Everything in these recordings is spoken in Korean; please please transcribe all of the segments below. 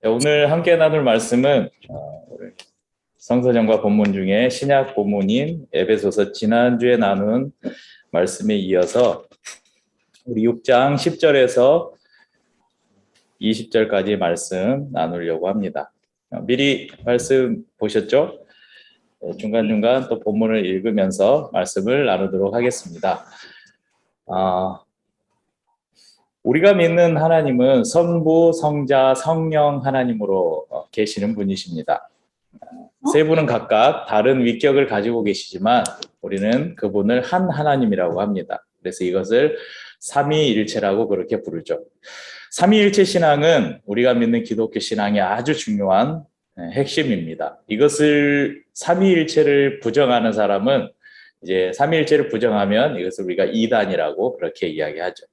네, 오늘 함께 나눌 말씀은 성서전과 본문 중에 신약 본문인 에베소서 지난주에 나눈 말씀에 이어서 우리 6장 10절에서 20절까지 말씀 나누려고 합니다. 미리 말씀 보셨죠? 중간중간 또 본문을 읽으면서 말씀을 나누도록 하겠습니다. 우리가 믿는 하나님은 성부, 성자, 성령 하나님으로 계시는 분이십니다. 세 분은 각각 다른 위격을 가지고 계시지만 우리는 그분을 한 하나님이라고 합니다. 그래서 이것을 삼위일체라고 그렇게 부르죠. 삼위일체 신앙은 우리가 믿는 기독교 신앙의 아주 중요한 핵심입니다. 이것을 삼위일체를 부정하는 사람은 이제 삼위일체를 부정하면 이것을 우리가 이단이라고 그렇게 이야기하죠.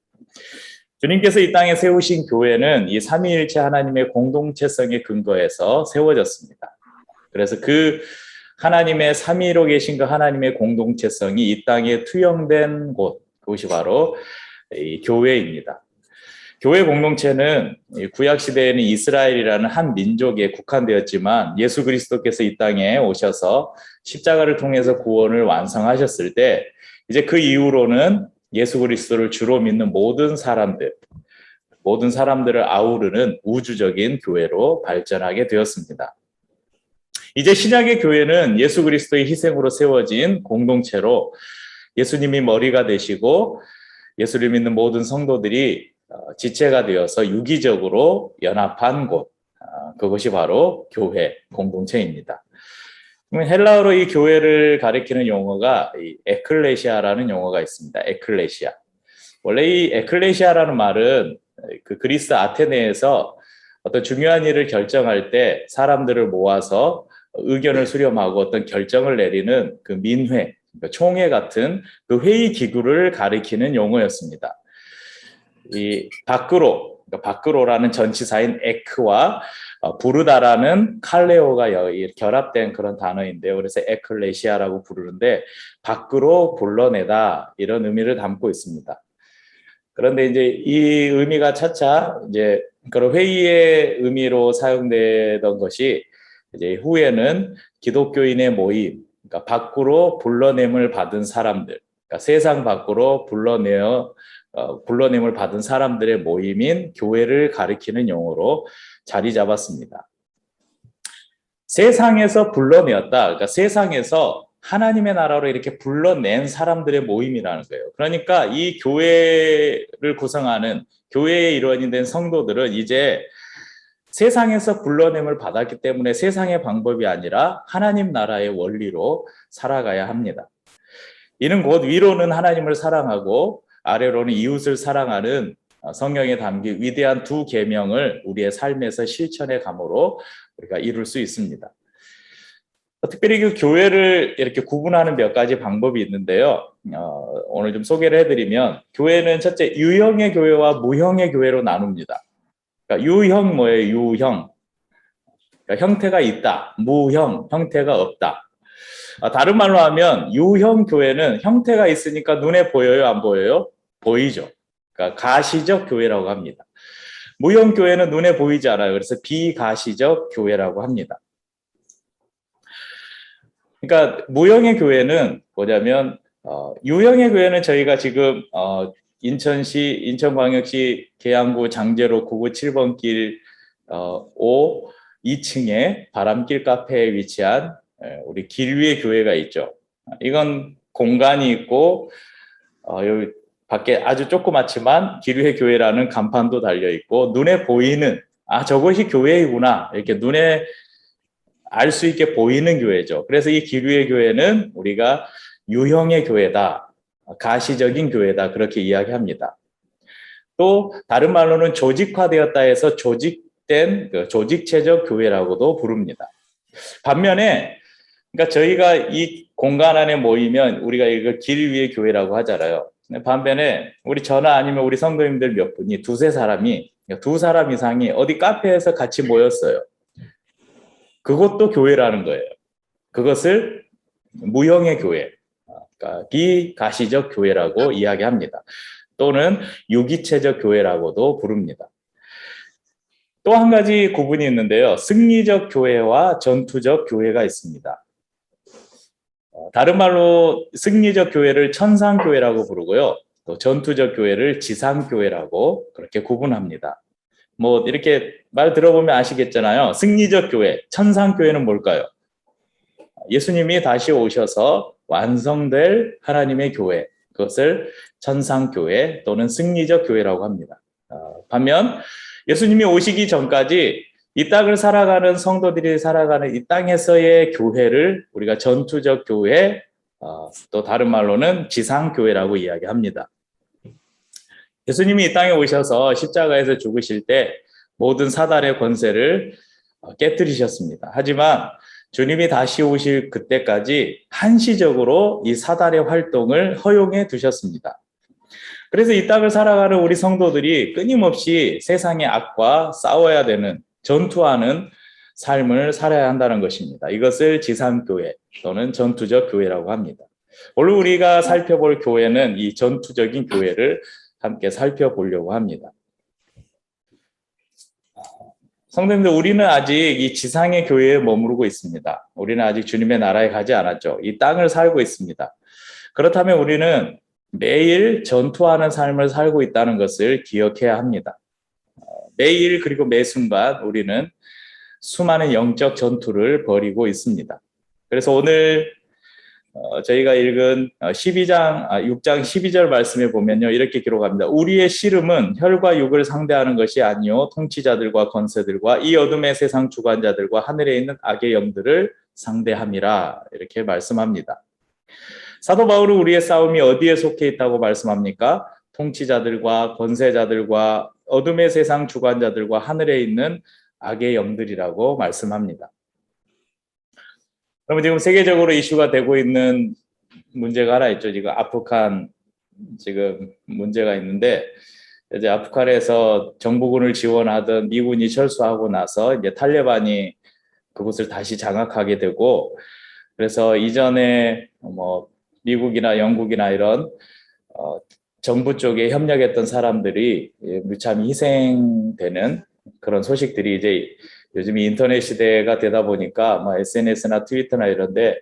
주님께서 이 땅에 세우신 교회는 이 삼위일체 하나님의 공동체성에 근거해서 세워졌습니다. 그래서 그 하나님의 삼위로 계신 그 하나님의 공동체성이 이 땅에 투영된 곳, 그것이 바로 이 교회입니다. 교회 공동체는 구약 시대에는 이스라엘이라는 한 민족에 국한되었지만 예수 그리스도께서 이 땅에 오셔서 십자가를 통해서 구원을 완성하셨을 때 이제 그 이후로는 예수 그리스도를 주로 믿는 모든 사람들을 아우르는 우주적인 교회로 발전하게 되었습니다. 이제 신약의 교회는 예수 그리스도의 희생으로 세워진 공동체로 예수님이 머리가 되시고 예수를 믿는 모든 성도들이 지체가 되어서 유기적으로 연합한 곳, 그것이 바로 교회 공동체입니다. 헬라어로 이 교회를 가리키는 용어가 에클레시아라는 용어가 있습니다. 에클레시아. 원래 이 에클레시아라는 말은 그 그리스 아테네에서 어떤 중요한 일을 결정할 때 사람들을 모아서 의견을 수렴하고 어떤 결정을 내리는 그 민회, 그러니까 총회 같은 그 회의 기구를 가리키는 용어였습니다. 이 바크로라는 전치사인 에크와 부르다라는 칼레오가 결합된 그런 단어인데요. 그래서 에클레시아라고 부르는데 밖으로 불러내다 이런 의미를 담고 있습니다. 그런데 이제 이 의미가 차차 이제 그런 회의의 의미로 사용되던 것이 이제 후에는 기독교인의 모임, 그러니까 밖으로 불러냄을 받은 사람들, 그러니까 세상 밖으로 불러냄을 받은 사람들의 모임인 교회를 가리키는 용어로 자리 잡았습니다. 세상에서 불러내었다. 그러니까 세상에서 하나님의 나라로 이렇게 불러낸 사람들의 모임이라는 거예요. 그러니까 이 교회를 구성하는 교회의 일원이 된 성도들은 이제 세상에서 불러냄을 받았기 때문에 세상의 방법이 아니라 하나님 나라의 원리로 살아가야 합니다. 이는 곧 위로는 하나님을 사랑하고 아래로는 이웃을 사랑하는 성경에 담긴 위대한 두 계명을 우리의 삶에서 실천해 감으로 우리가 이룰 수 있습니다. 특별히 그 교회를 이렇게 구분하는 몇 가지 방법이 있는데요. 오늘 좀 소개를 해드리면 교회는 첫째 유형의 교회와 무형의 교회로 나눕니다. 그러니까 유형 뭐예요? 유형. 그러니까 형태가 있다. 무형, 형태가 없다. 다른 말로 하면 유형 교회는 형태가 있으니까 눈에 보여요? 안 보여요? 보이죠. 그러니까 가시적 교회라고 합니다. 무형 교회는 눈에 보이지 않아요. 그래서 비가시적 교회라고 합니다. 그러니까 무형의 교회는 뭐냐면 유형의 교회는 저희가 지금 인천광역시 계양구 장제로 997번 길 5 2층에 바람길 카페에 위치한 우리 길 위에 교회가 있죠. 이건 공간이 있고 여기 밖에 아주 조그맣지만 길 위에 교회라는 간판도 달려 있고 눈에 보이는 저것이 교회이구나 이렇게 눈에 알 수 있게 보이는 교회죠. 그래서 이 길 위의 교회는 우리가 유형의 교회다, 가시적인 교회다 그렇게 이야기합니다. 또 다른 말로는 조직화되었다 해서 조직된 조직체적 교회라고도 부릅니다. 반면에 그러니까 저희가 이 공간 안에 모이면 우리가 이거 길 위의 교회라고 하잖아요. 반면에 우리 저나 아니면 우리 성도님들 몇 분이 두 사람 이상이 어디 카페에서 같이 모였어요. 그것도 교회라는 거예요. 그것을 무형의 교회, 그러니까 비가시적 교회라고 이야기합니다. 또는 유기체적 교회라고도 부릅니다. 또 한 가지 구분이 있는데요. 승리적 교회와 전투적 교회가 있습니다. 다른 말로 승리적 교회를 천상교회라고 부르고요. 또 전투적 교회를 지상교회라고 그렇게 구분합니다. 뭐 이렇게 말 들어보면 아시겠잖아요. 승리적 교회, 천상교회는 뭘까요? 예수님이 다시 오셔서 완성될 하나님의 교회, 그것을 천상교회 또는 승리적 교회라고 합니다. 반면 예수님이 오시기 전까지 이 땅을 살아가는 성도들이 살아가는 이 땅에서의 교회를 우리가 전투적 교회, 또 다른 말로는 지상교회라고 이야기합니다. 예수님이 이 땅에 오셔서 십자가에서 죽으실 때 모든 사단의 권세를 깨뜨리셨습니다. 하지만 주님이 다시 오실 그때까지 한시적으로 이 사단의 활동을 허용해 두셨습니다. 그래서 이 땅을 살아가는 우리 성도들이 끊임없이 세상의 악과 싸워야 되는, 전투하는 삶을 살아야 한다는 것입니다. 이것을 지상교회 또는 전투적 교회라고 합니다. 오늘 우리가 살펴볼 교회는 이 전투적인 교회를 함께 살펴보려고 합니다. 성도님들, 우리는 아직 이 지상의 교회에 머무르고 있습니다. 우리는 아직 주님의 나라에 가지 않았죠. 이 땅을 살고 있습니다. 그렇다면 우리는 매일 전투하는 삶을 살고 있다는 것을 기억해야 합니다. 매일 그리고 매 순간 우리는 수많은 영적 전투를 벌이고 있습니다. 그래서 오늘 저희가 읽은 6장 12절 말씀에 보면요, 이렇게 기록합니다. 우리의 씨름은 혈과 육을 상대하는 것이 아니요 통치자들과 권세들과 이 어둠의 세상 주관자들과 하늘에 있는 악의 영들을 상대함이라, 이렇게 말씀합니다. 사도 바울은 우리의 싸움이 어디에 속해 있다고 말씀합니까? 통치자들과 권세자들과 어둠의 세상 주관자들과 하늘에 있는 악의 영들이라고 말씀합니다. 그러면 지금 세계적으로 이슈가 되고 있는 문제가 하나 있죠. 지금 아프간 지금 문제가 있는데, 이제 아프간에서 정부군을 지원하던 미군이 철수하고 나서 이제 탈레반이 그곳을 다시 장악하게 되고, 그래서 이전에 뭐 미국이나 영국이나 이런 정부 쪽에 협력했던 사람들이 무참히 희생되는 그런 소식들이 이제 요즘 인터넷 시대가 되다 보니까 뭐 SNS나 트위터나 이런데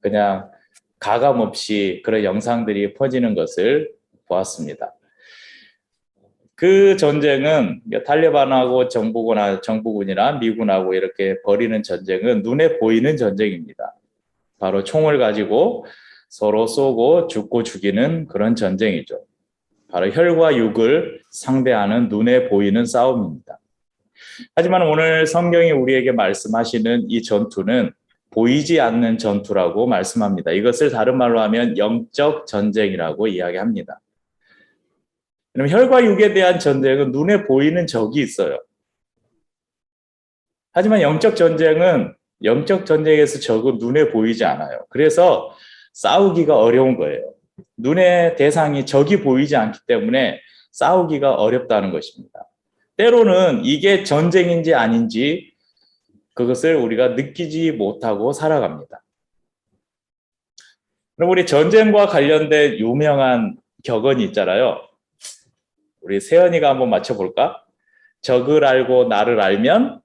그냥 가감 없이 그런 영상들이 퍼지는 것을 보았습니다. 그 전쟁은 탈레반하고 정부군이나 미군하고 이렇게 벌이는 전쟁은 눈에 보이는 전쟁입니다. 바로 총을 가지고 서로 쏘고 죽고 죽이는 그런 전쟁이죠. 바로 혈과 육을 상대하는 눈에 보이는 싸움입니다. 하지만 오늘 성경이 우리에게 말씀하시는 이 전투는 보이지 않는 전투라고 말씀합니다. 이것을 다른 말로 하면 영적 전쟁이라고 이야기합니다. 그럼 혈과 육에 대한 전쟁은 눈에 보이는 적이 있어요. 하지만 영적 전쟁에서 적은 눈에 보이지 않아요. 그래서 싸우기가 어려운 거예요. 눈의 대상이 적이 보이지 않기 때문에 싸우기가 어렵다는 것입니다. 때로는 이게 전쟁인지 아닌지 그것을 우리가 느끼지 못하고 살아갑니다. 그럼 우리 전쟁과 관련된 유명한 격언이 있잖아요. 우리 세연이가 한번 맞춰볼까? 적을 알고 나를 알면,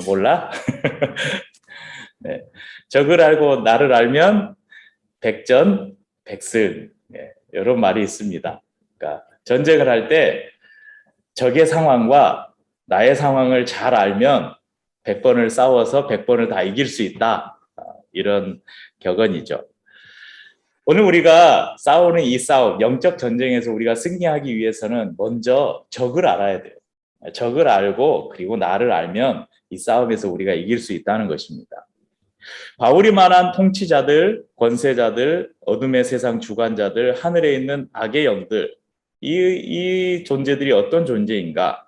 몰라? 네. 적을 알고 나를 알면 백전백승, 네. 이런 말이 있습니다. 그러니까 전쟁을 할 때 적의 상황과 나의 상황을 잘 알면 100번을 싸워서 100번을 다 이길 수 있다. 이런 격언이죠. 오늘 우리가 싸우는 이 싸움, 영적 전쟁에서 우리가 승리하기 위해서는 먼저 적을 알아야 돼요. 적을 알고 그리고 나를 알면 이 싸움에서 우리가 이길 수 있다는 것입니다. 바울이 말한 통치자들, 권세자들, 어둠의 세상 주관자들, 하늘에 있는 악의 영들, 이 존재들이 어떤 존재인가?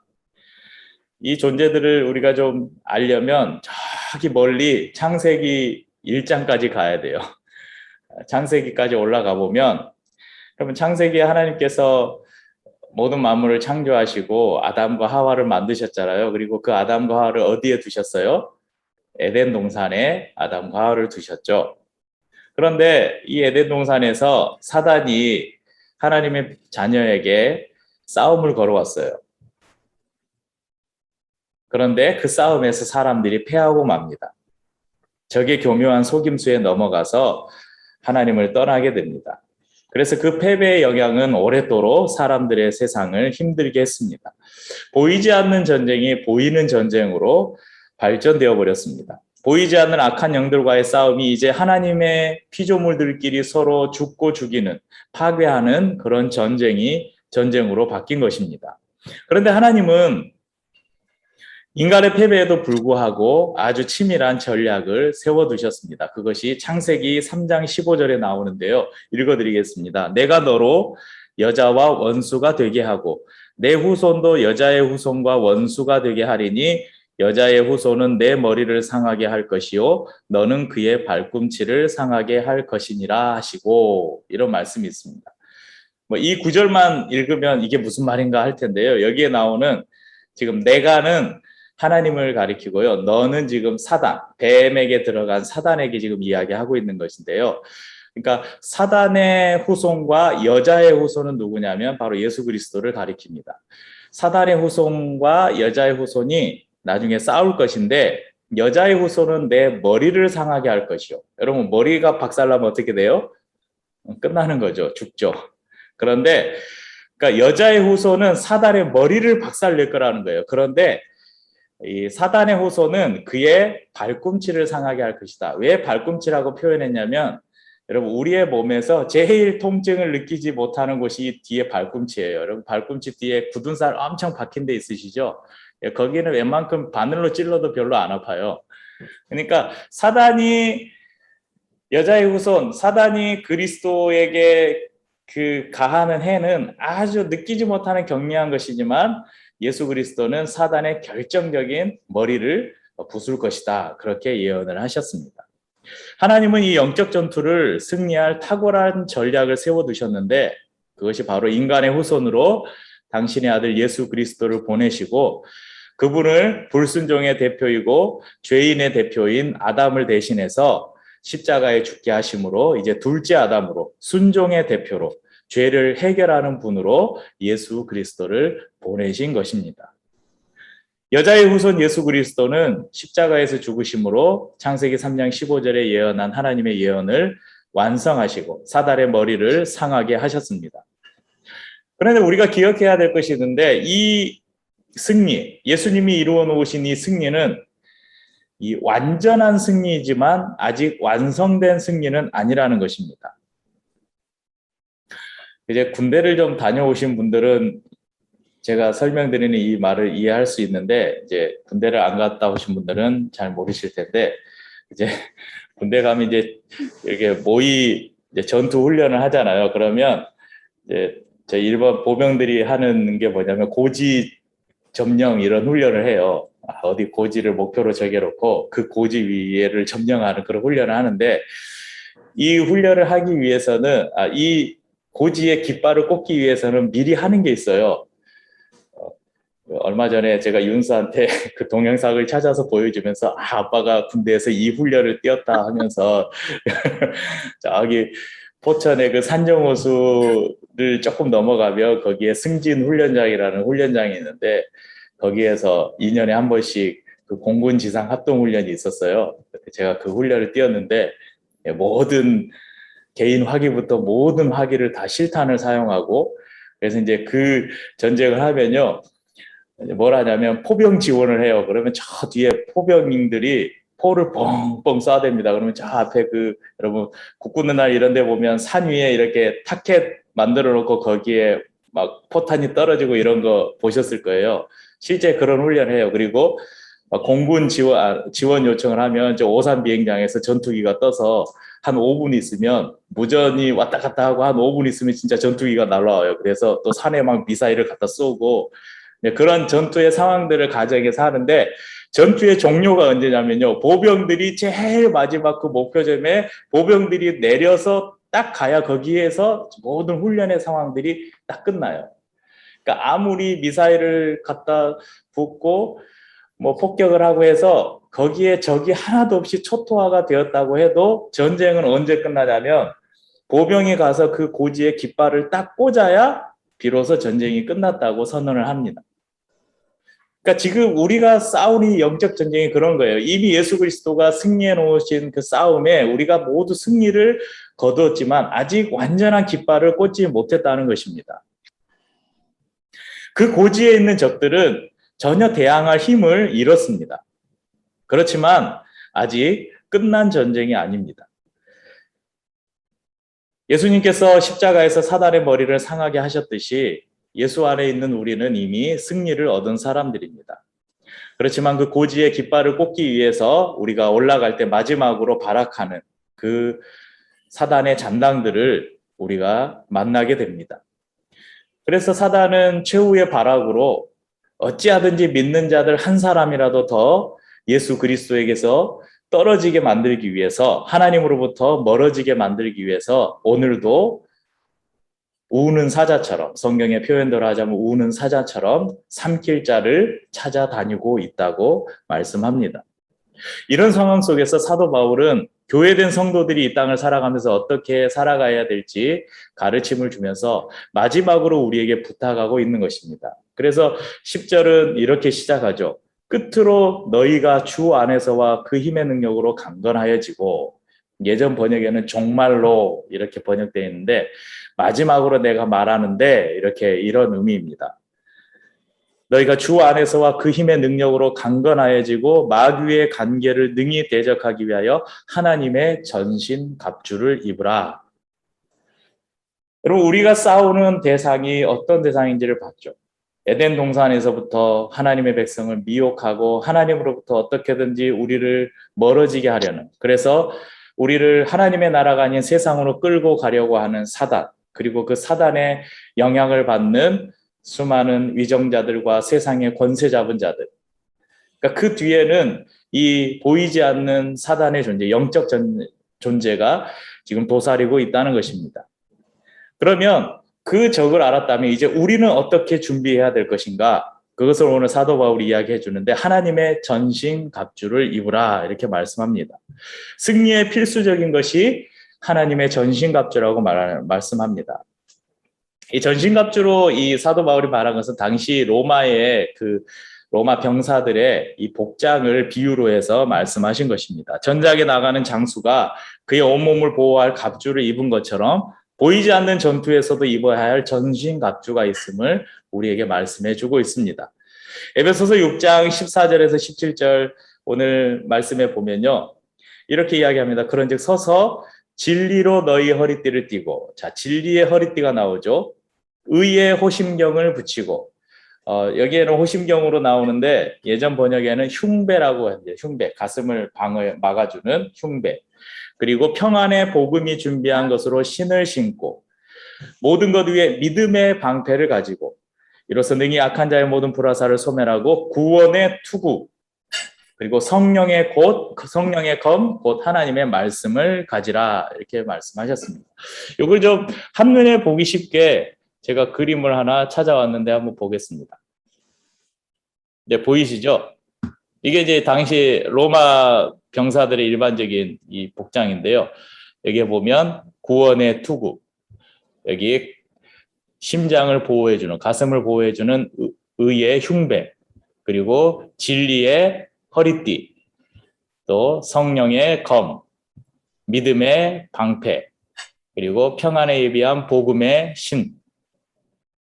이 존재들을 우리가 좀 알려면 저기 멀리 창세기 1장까지 가야 돼요. 창세기까지 올라가 보면, 그러면 창세기에 하나님께서 모든 만물을 창조하시고 아담과 하와를 만드셨잖아요. 그리고 그 아담과 하와를 어디에 두셨어요? 에덴 동산에 아담과 하와를 두셨죠. 그런데 이 에덴 동산에서 사단이 하나님의 자녀에게 싸움을 걸어왔어요. 그런데 그 싸움에서 사람들이 패하고 맙니다. 적의 교묘한 속임수에 넘어가서 하나님을 떠나게 됩니다. 그래서 그 패배의 영향은 오랫도록 사람들의 세상을 힘들게 했습니다. 보이지 않는 전쟁이 보이는 전쟁으로 발전되어 버렸습니다. 보이지 않는 악한 영들과의 싸움이 이제 하나님의 피조물들끼리 서로 죽고 죽이는, 파괴하는 그런 전쟁으로 바뀐 것입니다. 그런데 하나님은 인간의 패배에도 불구하고 아주 치밀한 전략을 세워두셨습니다. 그것이 창세기 3장 15절에 나오는데요. 읽어드리겠습니다. 내가 너로 여자와 원수가 되게 하고 내 후손도 여자의 후손과 원수가 되게 하리니 여자의 후손은 내 머리를 상하게 할 것이요 너는 그의 발꿈치를 상하게 할 것이니라 하시고, 이런 말씀이 있습니다. 이 구절만 읽으면 이게 무슨 말인가 할 텐데요. 여기에 나오는 지금 내가는 하나님을 가리키고요. 너는 지금 사단, 뱀에게 들어간 사단에게 지금 이야기하고 있는 것인데요. 그러니까 사단의 후손과 여자의 후손은 누구냐면 바로 예수 그리스도를 가리킵니다. 사단의 후손과 여자의 후손이 나중에 싸울 것인데 여자의 후손은 내 머리를 상하게 할 것이요. 여러분, 머리가 박살나면 어떻게 돼요? 끝나는 거죠. 죽죠. 그런데 그러니까 여자의 후손은 사단의 머리를 박살낼 거라는 거예요. 그런데 이 사단의 후손은 그의 발꿈치를 상하게 할 것이다. 왜 발꿈치라고 표현했냐면, 여러분, 우리의 몸에서 제일 통증을 느끼지 못하는 곳이 뒤에 발꿈치예요. 여러분, 발꿈치 뒤에 굳은 살 엄청 박힌 데 있으시죠? 거기는 웬만큼 바늘로 찔러도 별로 안 아파요. 그러니까 사단이, 여자의 후손, 사단이 그리스도에게 그 가하는 해는 아주 느끼지 못하는 경미한 것이지만 예수 그리스도는 사단의 결정적인 머리를 부술 것이다. 그렇게 예언을 하셨습니다. 하나님은 이 영적 전투를 승리할 탁월한 전략을 세워두셨는데 그것이 바로 인간의 후손으로 당신의 아들 예수 그리스도를 보내시고 그분을 불순종의 대표이고 죄인의 대표인 아담을 대신해서 십자가에 죽게 하심으로 이제 둘째 아담으로 순종의 대표로 죄를 해결하는 분으로 예수 그리스도를 보내신 것입니다. 여자의 후손 예수 그리스도는 십자가에서 죽으심으로 창세기 3장 15절에 예언한 하나님의 예언을 완성하시고 사단의 머리를 상하게 하셨습니다. 그런데 우리가 기억해야 될 것이 있는데 이 승리, 예수님이 이루어 놓으신 이 승리는 이 완전한 승리이지만 아직 완성된 승리는 아니라는 것입니다. 이제 군대를 좀 다녀오신 분들은 제가 설명드리는 이 말을 이해할 수 있는데 이제 군대를 안 갔다 오신 분들은 잘 모르실 텐데 이제 군대 가면 이제 이렇게 이제 전투 훈련을 하잖아요. 그러면 이제 저희 일반 보병들이 하는 게 뭐냐면 고지 점령 이런 훈련을 해요. 어디 고지를 목표로 정해놓고 그 고지 위에를 점령하는 그런 훈련을 하는데 이 훈련을 하기 위해서는 이 고지의 깃발을 꽂기 위해서는 미리 하는 게 있어요. 얼마 전에 제가 윤수한테 그 동영상을 찾아서 보여주면서 아빠가 군대에서 이 훈련을 뛰었다 하면서 저기 포천의 그 산정호수를 조금 넘어가면 거기에 승진 훈련장이라는 훈련장이 있는데 거기에서 2년에 한 번씩 그 공군 지상 합동 훈련이 있었어요. 제가 그 훈련을 뛰었는데 모든 개인 화기부터 모든 화기를 다 실탄을 사용하고 그래서 이제 그 전쟁을 하면요. 뭘 하냐면 포병 지원을 해요. 그러면 저 뒤에 포병인들이 포를 뻥뻥 쏴댑니다. 그러면 저 앞에 여러분 국군의 날 이런 데 보면 산 위에 이렇게 타켓 만들어 놓고 거기에 막 포탄이 떨어지고 이런 거 보셨을 거예요. 실제 그런 훈련을 해요. 그리고 공군 지원 요청을 하면 저 오산 비행장에서 전투기가 떠서 한 5분 있으면 무전이 왔다 갔다 하고 한 5분 있으면 진짜 전투기가 날아와요. 그래서 또 산에 막 미사일을 갖다 쏘고 그런 전투의 상황들을 가정해서 하는데 전투의 종료가 언제냐면요. 보병들이 제일 마지막 그 목표점에 보병들이 내려서 딱 가야 거기에서 모든 훈련의 상황들이 딱 끝나요. 그러니까 아무리 미사일을 갖다 붓고 뭐 폭격을 하고 해서 거기에 적이 하나도 없이 초토화가 되었다고 해도 전쟁은 언제 끝나냐면 보병이 가서 그 고지에 깃발을 딱 꽂아야 비로소 전쟁이 끝났다고 선언을 합니다. 그러니까 지금 우리가 싸우는 이 영적 전쟁이 그런 거예요. 이미 예수 그리스도가 승리해 놓으신 그 싸움에 우리가 모두 승리를 거두었지만 아직 완전한 깃발을 꽂지 못했다는 것입니다. 그 고지에 있는 적들은 전혀 대항할 힘을 잃었습니다. 그렇지만 아직 끝난 전쟁이 아닙니다. 예수님께서 십자가에서 사단의 머리를 상하게 하셨듯이 예수 안에 있는 우리는 이미 승리를 얻은 사람들입니다. 그렇지만 그 고지의 깃발을 꽂기 위해서 우리가 올라갈 때 마지막으로 발악하는 그 사단의 잔당들을 우리가 만나게 됩니다. 그래서 사단은 최후의 발악으로 어찌하든지 믿는 자들 한 사람이라도 더 예수 그리스도에게서 떨어지게 만들기 위해서, 하나님으로부터 멀어지게 만들기 위해서 오늘도 우는 사자처럼, 성경의 표현대로 하자면 우는 사자처럼 삼킬 자를 찾아다니고 있다고 말씀합니다. 이런 상황 속에서 사도 바울은 교회된 성도들이 이 땅을 살아가면서 어떻게 살아가야 될지 가르침을 주면서 마지막으로 우리에게 부탁하고 있는 것입니다. 그래서 10절은 이렇게 시작하죠. 끝으로 너희가 주 안에서와 그 힘의 능력으로 강건하여지고, 예전 번역에는 종말로 이렇게 번역되어 있는데 마지막으로 내가 말하는데 이런 의미입니다. 너희가 주 안에서와 그 힘의 능력으로 강건하여지고 마귀의 관계를 능히 대적하기 위하여 하나님의 전신 갑주를 입으라. 여러분, 우리가 싸우는 대상이 어떤 대상인지를 봤죠. 에덴 동산에서부터 하나님의 백성을 미혹하고 하나님으로부터 어떻게든지 우리를 멀어지게 하려는, 그래서 우리를 하나님의 나라가 아닌 세상으로 끌고 가려고 하는 사단, 그리고 그 사단의 영향을 받는 수많은 위정자들과 세상의 권세 잡은 자들. 그러니까 그 뒤에는 이 보이지 않는 사단의 존재, 영적 존재가 지금 도사리고 있다는 것입니다. 그러면 그 적을 알았다면 이제 우리는 어떻게 준비해야 될 것인가? 그것을 오늘 사도 바울이 이야기해 주는데, 하나님의 전신 갑주를 입으라 이렇게 말씀합니다. 승리의 필수적인 것이 하나님의 전신 갑주라고 말씀합니다. 이 전신갑주로 이 사도 바울이 말한 것은 당시 로마의 로마 병사들의 이 복장을 비유로 해서 말씀하신 것입니다. 전장에 나가는 장수가 그의 온몸을 보호할 갑주를 입은 것처럼 보이지 않는 전투에서도 입어야 할 전신갑주가 있음을 우리에게 말씀해 주고 있습니다. 에베소서 6장 14절에서 17절 오늘 말씀해 보면요, 이렇게 이야기합니다. 그런즉 서서 진리로 너희 허리띠를 띠고, 자, 진리의 허리띠가 나오죠. 의의 호심경을 붙이고, 여기에는 호심경으로 나오는데 예전 번역에는 흉배라고 하는데, 흉배, 가슴을 막아주는 흉배. 그리고 평안의 복음이 준비한 것으로 신을 신고, 모든 것 위에 믿음의 방패를 가지고, 이로써 능히 악한 자의 모든 불화살을 소멸하고 구원의 투구, 그리고 성령의 검, 곧 하나님의 말씀을 가지라 이렇게 말씀하셨습니다. 이걸 좀 한눈에 보기 쉽게 제가 그림을 하나 찾아왔는데 한번 보겠습니다. 네, 보이시죠? 이게 이제 당시 로마 병사들의 일반적인 이 복장인데요. 여기에 보면 구원의 투구, 여기 심장을 보호해주는, 가슴을 보호해주는 의의 흉배, 그리고 진리의 허리띠, 또 성령의 검, 믿음의 방패, 그리고 평안에 예비한 복음의 신.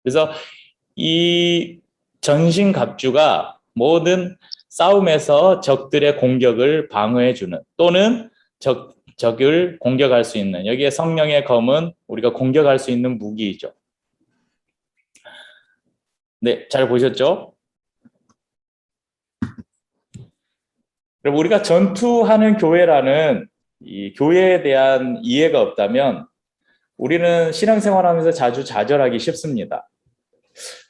그래서 이 전신갑주가 모든 싸움에서 적들의 공격을 방어해주는, 또는 적을 공격할 수 있는, 여기에 성령의 검은 우리가 공격할 수 있는 무기이죠. 네, 잘 보셨죠? 그럼 우리가 전투하는 교회라는 이 교회에 대한 이해가 없다면 우리는 신앙생활하면서 자주 좌절하기 쉽습니다.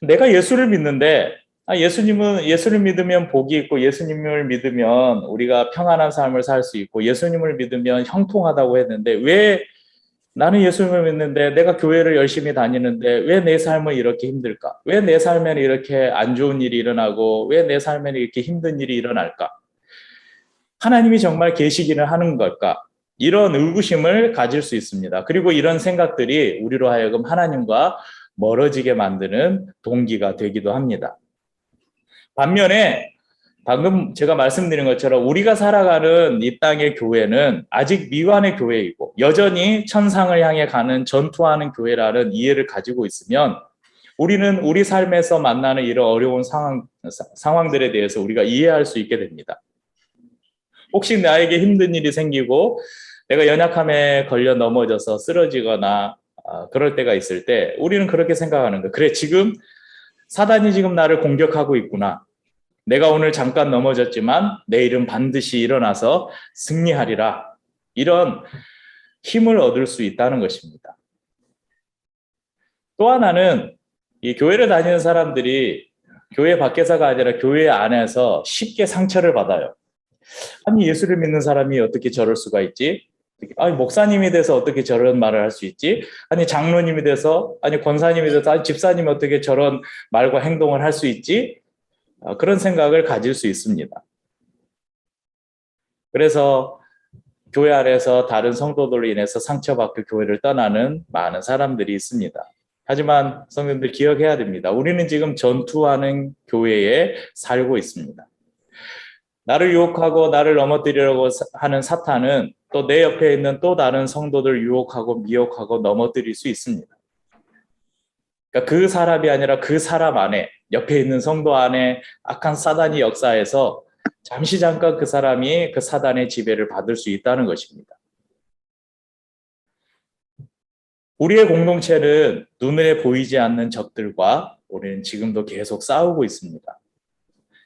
내가 예수를 믿는데, 예수를 믿으면 복이 있고, 예수님을 믿으면 우리가 평안한 삶을 살 수 있고, 예수님을 믿으면 형통하다고 했는데, 왜 나는 예수님을 믿는데, 내가 교회를 열심히 다니는데 왜 내 삶은 이렇게 힘들까? 왜 내 삶에는 이렇게 안 좋은 일이 일어나고, 왜 내 삶에는 이렇게 힘든 일이 일어날까? 하나님이 정말 계시기는 하는 걸까? 이런 의구심을 가질 수 있습니다. 그리고 이런 생각들이 우리로 하여금 하나님과 멀어지게 만드는 동기가 되기도 합니다. 반면에 방금 제가 말씀드린 것처럼 우리가 살아가는 이 땅의 교회는 아직 미완의 교회이고 여전히 천상을 향해 가는 전투하는 교회라는 이해를 가지고 있으면 우리는 우리 삶에서 만나는 이런 어려운 상황들에 대해서 우리가 이해할 수 있게 됩니다. 혹시 나에게 힘든 일이 생기고 내가 연약함에 걸려 넘어져서 쓰러지거나 그럴 때가 있을 때 우리는 그렇게 생각하는 거예요. 그래, 지금 사단이 지금 나를 공격하고 있구나. 내가 오늘 잠깐 넘어졌지만 내일은 반드시 일어나서 승리하리라. 이런 힘을 얻을 수 있다는 것입니다. 또 하나는 이 교회를 다니는 사람들이 교회 밖에서가 아니라 교회 안에서 쉽게 상처를 받아요. 아니, 예수를 믿는 사람이 어떻게 저럴 수가 있지? 아니, 목사님이 돼서 어떻게 저런 말을 할 수 있지? 아니, 장로님이 돼서, 아니, 권사님이 돼서, 아니, 집사님이 어떻게 저런 말과 행동을 할 수 있지? 그런 생각을 가질 수 있습니다. 그래서 교회 안에서 다른 성도들로 인해서 상처받고 교회를 떠나는 많은 사람들이 있습니다. 하지만 성도님들 기억해야 됩니다. 우리는 지금 전투하는 교회에 살고 있습니다. 나를 유혹하고 나를 넘어뜨리려고 하는 사탄은 또 내 옆에 있는 또 다른 성도들 유혹하고 미혹하고 넘어뜨릴 수 있습니다. 그러니까 그 사람이 아니라 그 사람 안에, 옆에 있는 성도 안에 악한 사단이 역사해서 잠시 잠깐 그 사람이 그 사단의 지배를 받을 수 있다는 것입니다. 우리의 공동체는 눈에 보이지 않는 적들과 우리는 지금도 계속 싸우고 있습니다.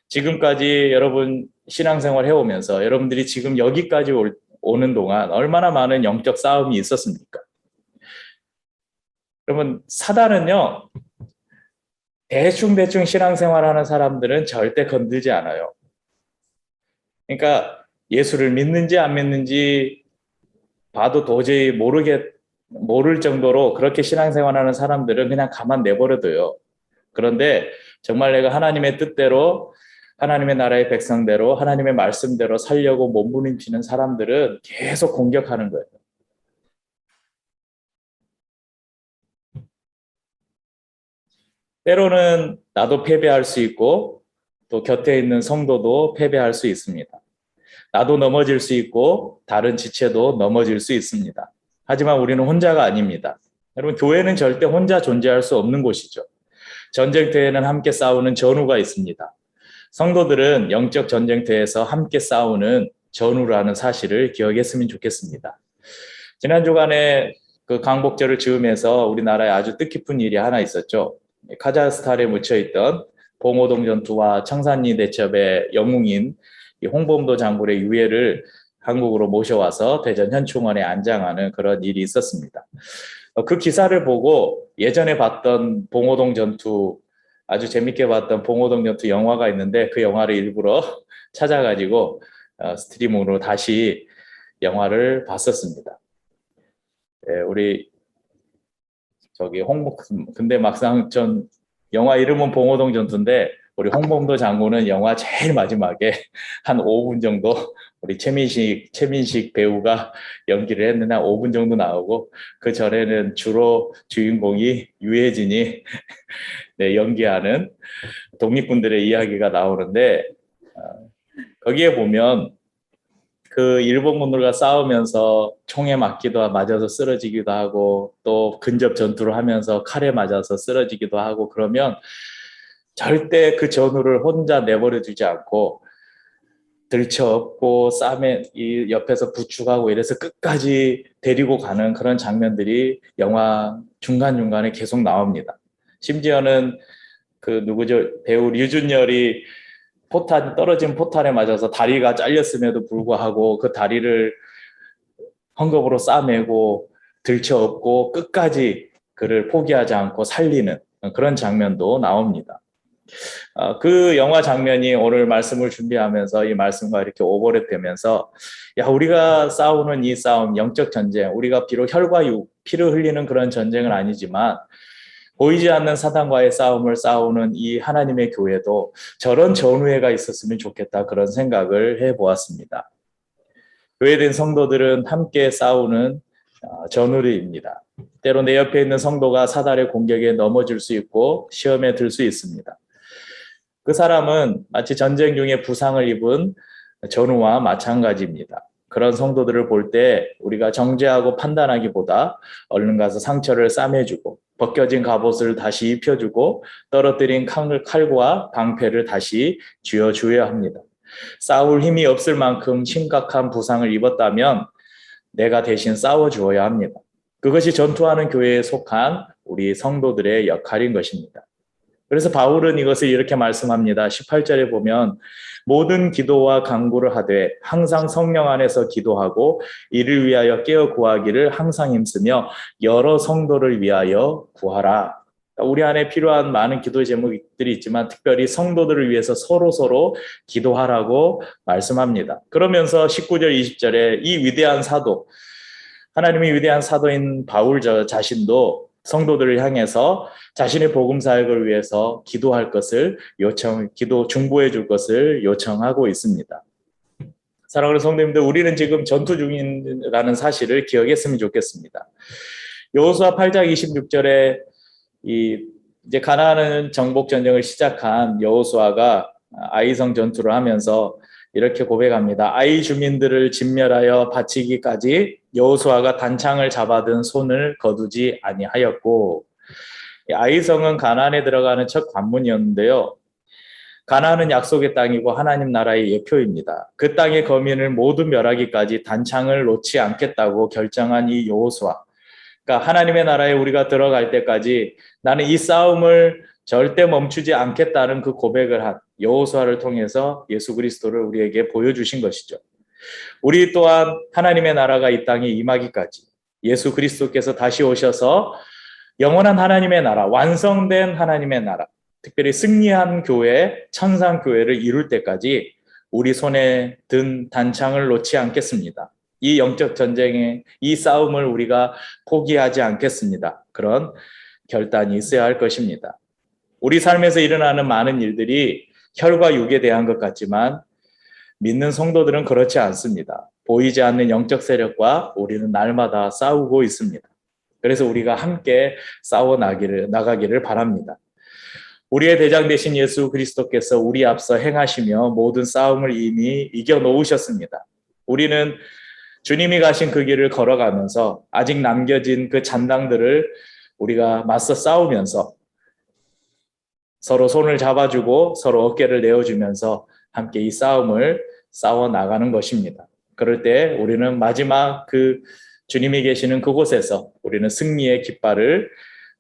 지금까지 여러분 신앙생활 해오면서 여러분들이 지금 여기까지 오는 동안 얼마나 많은 영적 싸움이 있었습니까? 여러분, 사단은요, 대충 신앙생활하는 사람들은 절대 건들지 않아요. 그러니까 예수를 믿는지 안 믿는지 봐도 도저히 모를 정도로 그렇게 신앙생활하는 사람들은 그냥 가만 내버려둬요. 그런데 정말 내가 하나님의 뜻대로 하나님의 나라의 백성대로 하나님의 말씀대로 살려고 몸부림치는 사람들은 계속 공격하는 거예요. 때로는 나도 패배할 수 있고 또 곁에 있는 성도도 패배할 수 있습니다. 나도 넘어질 수 있고 다른 지체도 넘어질 수 있습니다. 하지만 우리는 혼자가 아닙니다. 여러분, 교회는 절대 혼자 존재할 수 없는 곳이죠. 전쟁터에는 함께 싸우는 전우가 있습니다. 성도들은 영적 전쟁터에서 함께 싸우는 전우라는 사실을 기억했으면 좋겠습니다. 지난 주간에 그 광복절을 즈음해서 우리나라에 아주 뜻깊은 일이 하나 있었죠. 카자흐스탄에 묻혀있던 봉오동 전투와 청산리 대첩의 영웅인 홍범도 장군의 유해를 한국으로 모셔와서 대전 현충원에 안장하는 그런 일이 있었습니다. 그 기사를 보고 예전에 봤던 봉오동 전투, 아주 재밌게 봤던 봉오동 전투 영화가 있는데 그 영화를 일부러 찾아가지고 스트리밍으로 다시 영화를 봤었습니다. 우리 근데 막상 전 영화 이름은 봉오동 전투인데 우리 홍범도 장군은 영화 제일 마지막에 한 5분 정도 우리 최민식 배우가 연기를 했는데 한 5분 정도 나오고 그 전에는 주로 주인공이 유해진이 네, 연기하는 독립군들의 이야기가 나오는데 거기에 보면 그 일본군들과 싸우면서 총에 맞아서 쓰러지기도 하고 또 근접 전투를 하면서 칼에 맞아서 쓰러지기도 하고 그러면 절대 그 전우를 혼자 내버려 두지 않고 들쳐업고 쌈에 이 옆에서 부축하고 이래서 끝까지 데리고 가는 그런 장면들이 영화 중간중간에 계속 나옵니다. 심지어는 그 누구죠? 배우 류준열이 떨어진 포탄에 맞아서 다리가 잘렸음에도 불구하고 그 다리를 헝겊으로 싸매고 들쳐업고 끝까지 그를 포기하지 않고 살리는 그런 장면도 나옵니다. 그 영화 장면이 오늘 말씀을 준비하면서 이 말씀과 이렇게 오버랩되면서 우리가 싸우는 이 싸움, 영적 전쟁, 우리가 비록 혈과 피를 흘리는 그런 전쟁은 아니지만 보이지 않는 사단과의 싸움을 싸우는 이 하나님의 교회도 저런 전우회가 있었으면 좋겠다, 그런 생각을 해보았습니다. 교회된 성도들은 함께 싸우는 전우리입니다. 때로 내 옆에 있는 성도가 사단의 공격에 넘어질 수 있고 시험에 들 수 있습니다. 그 사람은 마치 전쟁 중에 부상을 입은 전우와 마찬가지입니다. 그런 성도들을 볼 때 우리가 정죄하고 판단하기보다 얼른 가서 상처를 싸매주고 벗겨진 갑옷을 다시 입혀주고 떨어뜨린 칼과 방패를 다시 쥐어줘야 합니다. 싸울 힘이 없을 만큼 심각한 부상을 입었다면 내가 대신 싸워주어야 합니다. 그것이 전투하는 교회에 속한 우리 성도들의 역할인 것입니다. 그래서 바울은 이것을 이렇게 말씀합니다. 18절에 보면 모든 기도와 간구를 하되 항상 성령 안에서 기도하고 이를 위하여 깨어 구하기를 항상 힘쓰며 여러 성도를 위하여 구하라. 우리 안에 필요한 많은 기도 제목들이 있지만 특별히 성도들을 위해서 서로 기도하라고 말씀합니다. 그러면서 19절 20절에 이 위대한 사도, 하나님의 위대한 사도인 바울 자신도 성도들을 향해서 자신의 복음 사역을 위해서 기도할 것을 기도 중보해 줄 것을 요청하고 있습니다. 사랑하는 성도님들, 우리는 지금 전투 중이라는 사실을 기억했으면 좋겠습니다. 여호수아 8장 26절에 이제 가나안 정복 전쟁을 시작한 여호수아가 아이성 전투를 하면서 이렇게 고백합니다. 아이 주민들을 진멸하여 바치기까지 여호수아가 단창을 잡아든 손을 거두지 아니하였고, 아이성은 가나안에 들어가는 첫 관문이었는데요. 가나안은 약속의 땅이고 하나님 나라의 예표입니다. 그 땅의 거민을 모두 멸하기까지 단창을 놓지 않겠다고 결정한 이 여호수아. 그러니까 하나님의 나라에 우리가 들어갈 때까지 나는 이 싸움을 절대 멈추지 않겠다는 그 고백을 한 여호수아를 통해서 예수 그리스도를 우리에게 보여주신 것이죠. 우리 또한 하나님의 나라가 이 땅에 임하기까지 예수 그리스도께서 다시 오셔서 영원한 하나님의 나라, 완성된 하나님의 나라, 특별히 승리한 교회, 천상 교회를 이룰 때까지 우리 손에 든 단창을 놓지 않겠습니다. 이 영적 전쟁의 이 싸움을 우리가 포기하지 않겠습니다. 그런 결단이 있어야 할 것입니다. 우리 삶에서 일어나는 많은 일들이 혈과 육에 대한 것 같지만 믿는 성도들은 그렇지 않습니다. 보이지 않는 영적 세력과 우리는 날마다 싸우고 있습니다. 그래서 우리가 함께 싸워 나가기를 바랍니다. 우리의 대장 되신 예수 그리스도께서 우리 앞서 행하시며 모든 싸움을 이미 이겨놓으셨습니다. 우리는 주님이 가신 그 길을 걸어가면서 아직 남겨진 그 잔당들을 우리가 맞서 싸우면서 서로 손을 잡아주고 서로 어깨를 내어주면서 함께 이 싸움을 싸워 나가는 것입니다. 그럴 때 우리는 마지막 그 주님이 계시는 그곳에서 우리는 승리의 깃발을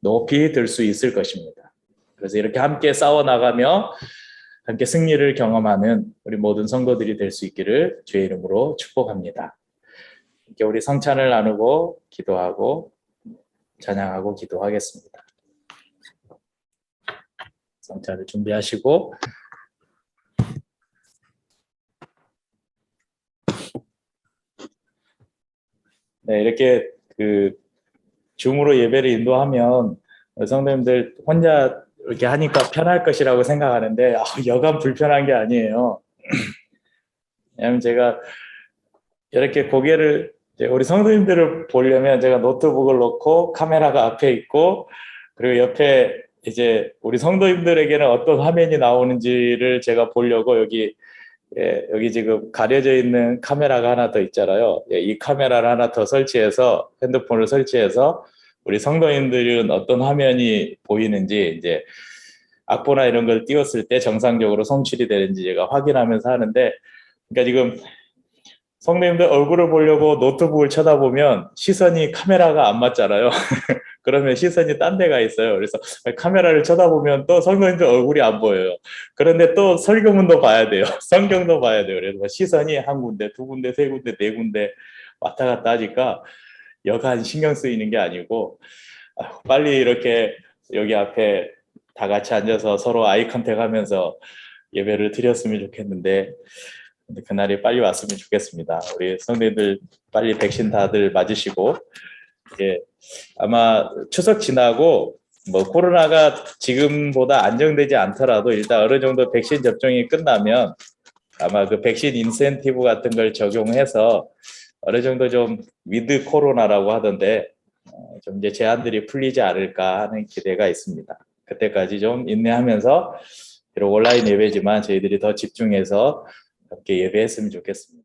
높이 들 수 있을 것입니다. 그래서 이렇게 함께 싸워 나가며 함께 승리를 경험하는 우리 모든 성도들이 될 수 있기를 주의 이름으로 축복합니다. 이렇게 우리 성찬을 나누고 기도하고 찬양하고 기도하겠습니다. 성찬을 준비하시고 네, 이렇게 그 줌으로 예배를 인도하면 성도님들 혼자 이렇게 하니까 편할 것이라고 생각하는데 여간 불편한 게 아니에요. 왜냐하면 제가 이렇게 고개를 우리 성도님들을 보려면 제가 노트북을 놓고 카메라가 앞에 있고 그리고 옆에 이제 우리 성도님들에게는 어떤 화면이 나오는지를 제가 보려고 여기 지금 가려져 있는 카메라가 하나 더 있잖아요. 이 카메라를 하나 더 설치해서 핸드폰을 설치해서 우리 성도님들은 어떤 화면이 보이는지 이제 악보나 이런 걸 띄웠을 때 정상적으로 송출이 되는지 제가 확인하면서 하는데, 그러니까 지금 성도님들 얼굴을 보려고 노트북을 쳐다보면 시선이 카메라가 안 맞잖아요. 그러면 시선이 딴 데가 있어요. 그래서 카메라를 쳐다보면 또 성도님들 얼굴이 안 보여요. 그런데 또 설교문도 봐야 돼요. 성경도 봐야 돼요. 그래서 시선이 한 군데, 두 군데, 세 군데, 네 군데 왔다 갔다 하니까 여간 신경 쓰이는 게 아니고 빨리 이렇게 여기 앞에 다 같이 앉아서 서로 아이 컨택 하면서 예배를 드렸으면 좋겠는데 그날이 빨리 왔으면 좋겠습니다. 우리 성도님들 빨리 백신 다들 맞으시고 이제 아마 추석 지나고 뭐 코로나가 지금보다 안정되지 않더라도 일단 어느 정도 백신 접종이 끝나면 아마 그 백신 인센티브 같은 걸 적용해서 어느 정도 좀 위드 코로나라고 하던데 좀 이제 제한들이 풀리지 않을까 하는 기대가 있습니다. 그때까지 좀 인내하면서 비록 온라인 예배지만 저희들이 더 집중해서 함께 예배했으면 좋겠습니다.